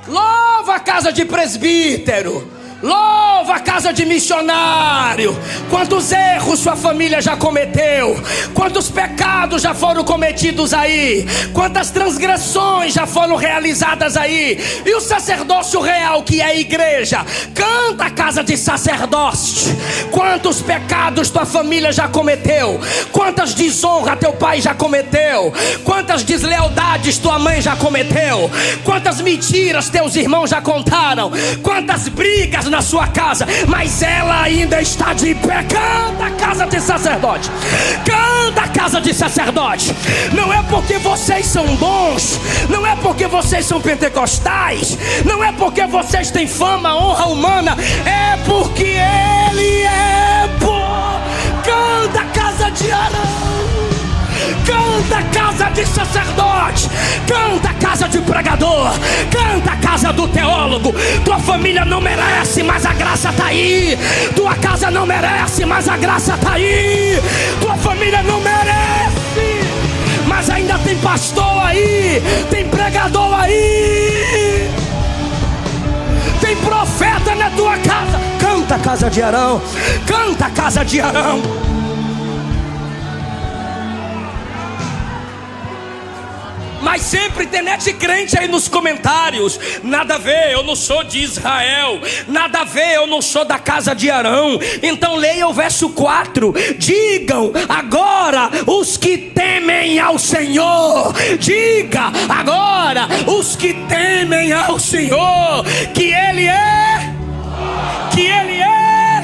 louva a casa de presbítero, louva a casa de missionário. Quantos erros sua família já cometeu, quantos pecados já foram cometidos aí, quantas transgressões já foram realizadas aí. E o sacerdócio real, que é a igreja, canta a casa de sacerdócio. Quantos pecados tua família já cometeu, quantas desonras teu pai já cometeu, quantas deslealdades tua mãe já cometeu, quantas mentiras teus irmãos já contaram, quantas brigas na sua casa, mas ela ainda está de pé. Canta a casa de sacerdote, canta a casa de sacerdote. Não é porque vocês são bons, não é porque vocês são pentecostais, não é porque vocês têm fama, honra humana, é porque Ele é bom. Canta a casa de Arão, canta a casa de sacerdote, canta a casa de pregador, canta a casa do teólogo. Tua família não merece, mas a graça está aí. Tua casa não merece, mas a graça está aí. Tua família não merece, mas ainda tem pastor aí, tem pregador aí, tem profeta na tua casa. Canta a casa de Arão, canta a casa de Arão. Mas sempre tem net crente aí nos comentários: nada a ver, eu não sou de Israel, nada a ver, eu não sou da casa de Arão. Então leia o verso 4: digam agora os que temem ao Senhor, diga agora os que temem ao Senhor, que Ele é, que Ele é,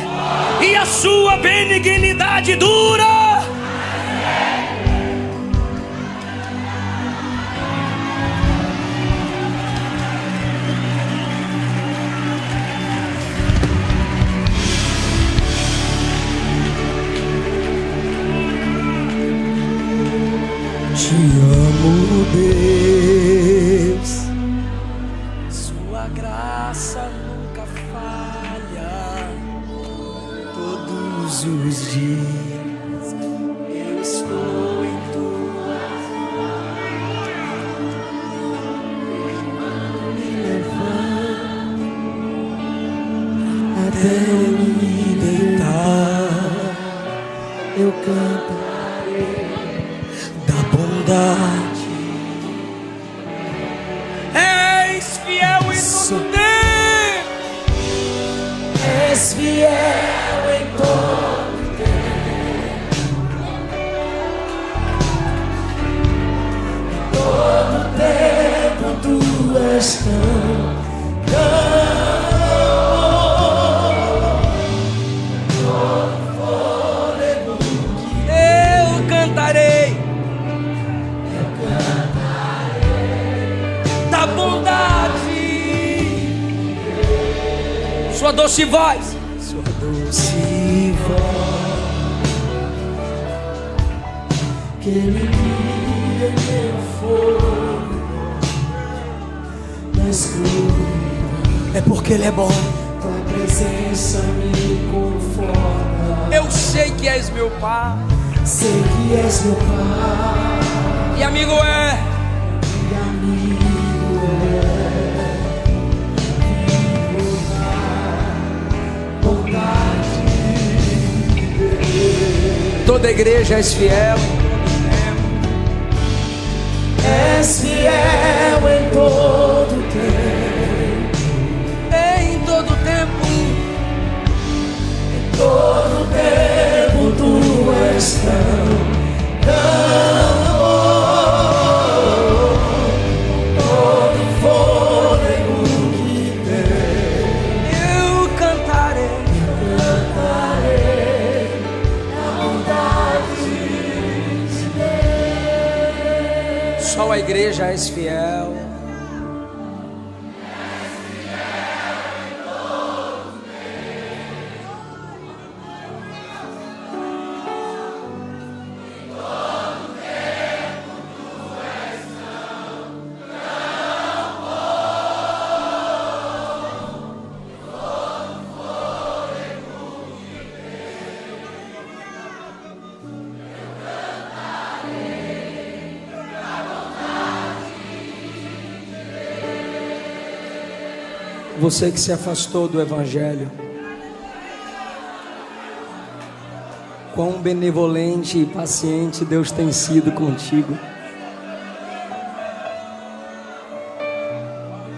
e a sua benignidade dura. Te amo, Deus, sua graça nunca falha. Todos os dias eu estou em tuas mãos, me levando até me deitar. Eu cantarei da bondade. És fiel em todo tempo, és fiel em todo tempo, tu és tão fôlego que eu cantarei da bondade. Sua doce voz, sua doce voz, que Ele guia meu fogo na escuridão. É porque Ele é bom. Tua presença me conforta. Eu sei que és meu Pai. sei que és meu Pai. E amigo é. E amigo é. Vivo na bondade de Deus. Toda a igreja és fiel. És fiel em todo tempo. Em todo tempo. Em todo tempo tu és tão bom. Todo fôlego que tem, Eu cantarei. cantarei a bondade de Deus. Só a igreja és fiel. Você que se afastou do Evangelho, quão benevolente e paciente Deus tem sido contigo.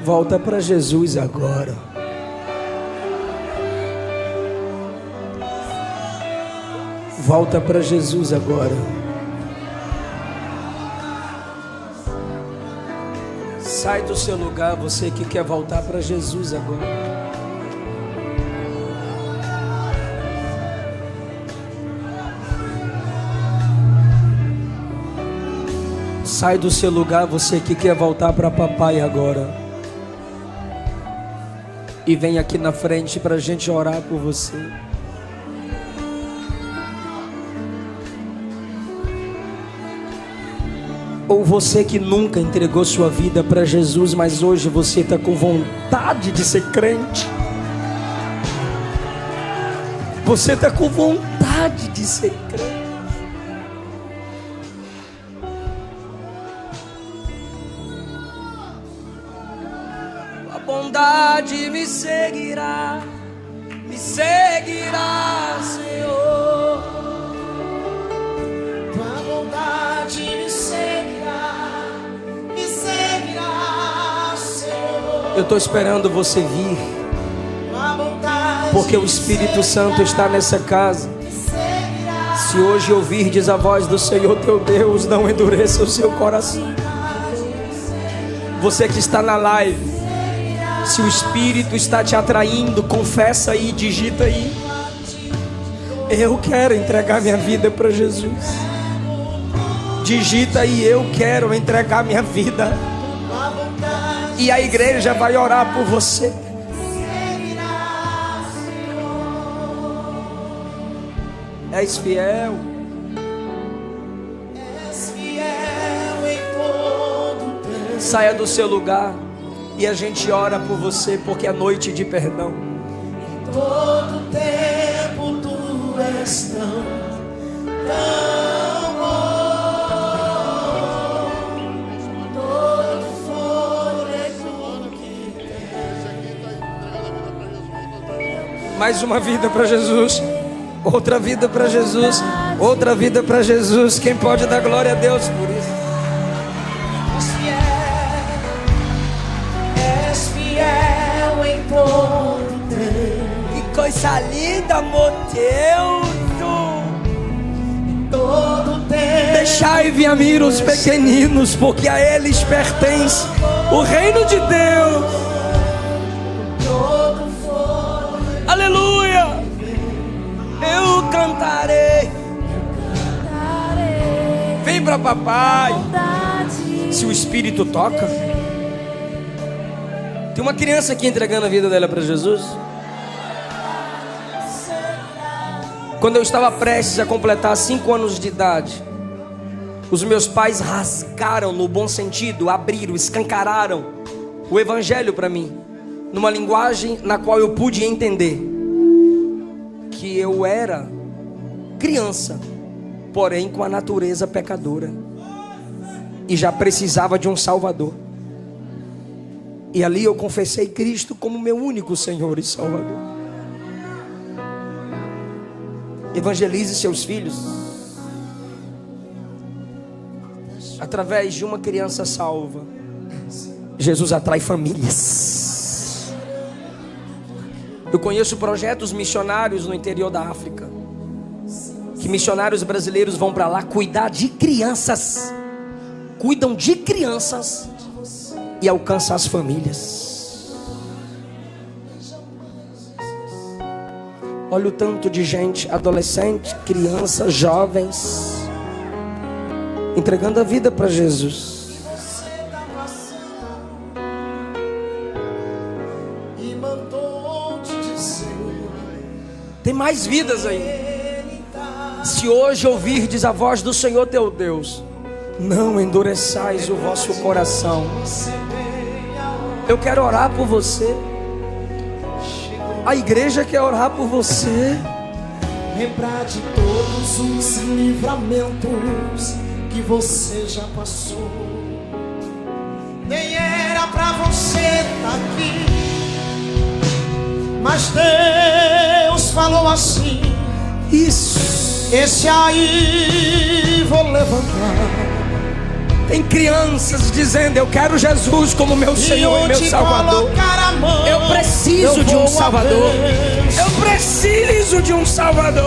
Volta para Jesus agora. Volta para Jesus agora. Sai do seu lugar, você que quer voltar para Jesus agora. Sai do seu lugar, você que quer voltar para papai agora. E vem aqui na frente para a gente orar por você. Ou você que nunca entregou sua vida para Jesus, mas hoje você está com vontade de ser crente. Você está com vontade de ser crente. A bondade me seguirá, Senhor. Tua bondade me seguirá, Senhor. Eu estou esperando você vir, Tua bondade porque o Espírito Santo está nessa casa. me seguirá. Se hoje ouvirdes a voz do Senhor teu Deus, não endureça o seu coração. Você que está na live, se o Espírito está te atraindo, confessa aí, digita aí: eu quero entregar minha vida para Jesus. Digita aí: eu quero entregar minha vida. E a igreja vai orar por você. És fiel. És fiel em todo tempo. Saia do seu lugar e a gente ora por você, porque é noite de perdão. Todo tempo tu és tão bom. Todo fôlego que tem. Mais uma vida para Jesus. Outra vida para Jesus. Outra vida para Jesus. Quem pode dar glória a Deus por isso? És fiel em todo tempo. Que coisa linda, meu Deus. Todo tempo. Deixai vir a mim os pequeninos, porque a eles pertence o reino de Deus. Todo fôlego. Aleluia. Eu cantarei. Vem para papai. Se o Espírito toca. Tem uma criança aqui entregando a vida dela para Jesus. Quando eu estava prestes a completar 5 anos de idade, os meus pais rasgaram, no bom sentido, abriram, escancararam o Evangelho para mim, numa linguagem na qual eu pude entender que eu era criança porém com a natureza pecadora, e já precisava de um Salvador. E ali eu confessei Cristo como meu único Senhor e Salvador. Evangelize seus filhos. Através de uma criança salva, Jesus atrai famílias. Eu conheço projetos missionários no interior da África, que missionários brasileiros vão para lá cuidar de crianças, cuidam de crianças e alcançam as famílias. Olha o tanto de gente, adolescente, criança, jovens, entregando a vida para Jesus. Tem mais vidas aí. Se hoje ouvirdes a voz do Senhor teu Deus, não endureçais o vosso coração. Eu quero orar por você. A igreja quer orar por você. Lembrar de todos os livramentos que você já passou. Nem era pra você estar aqui, mas Deus falou assim: Isso. esse aí vou levantar. Tem crianças dizendo: eu quero Jesus como meu Senhor e meu Salvador. Eu preciso de um Salvador. Eu preciso de um Salvador.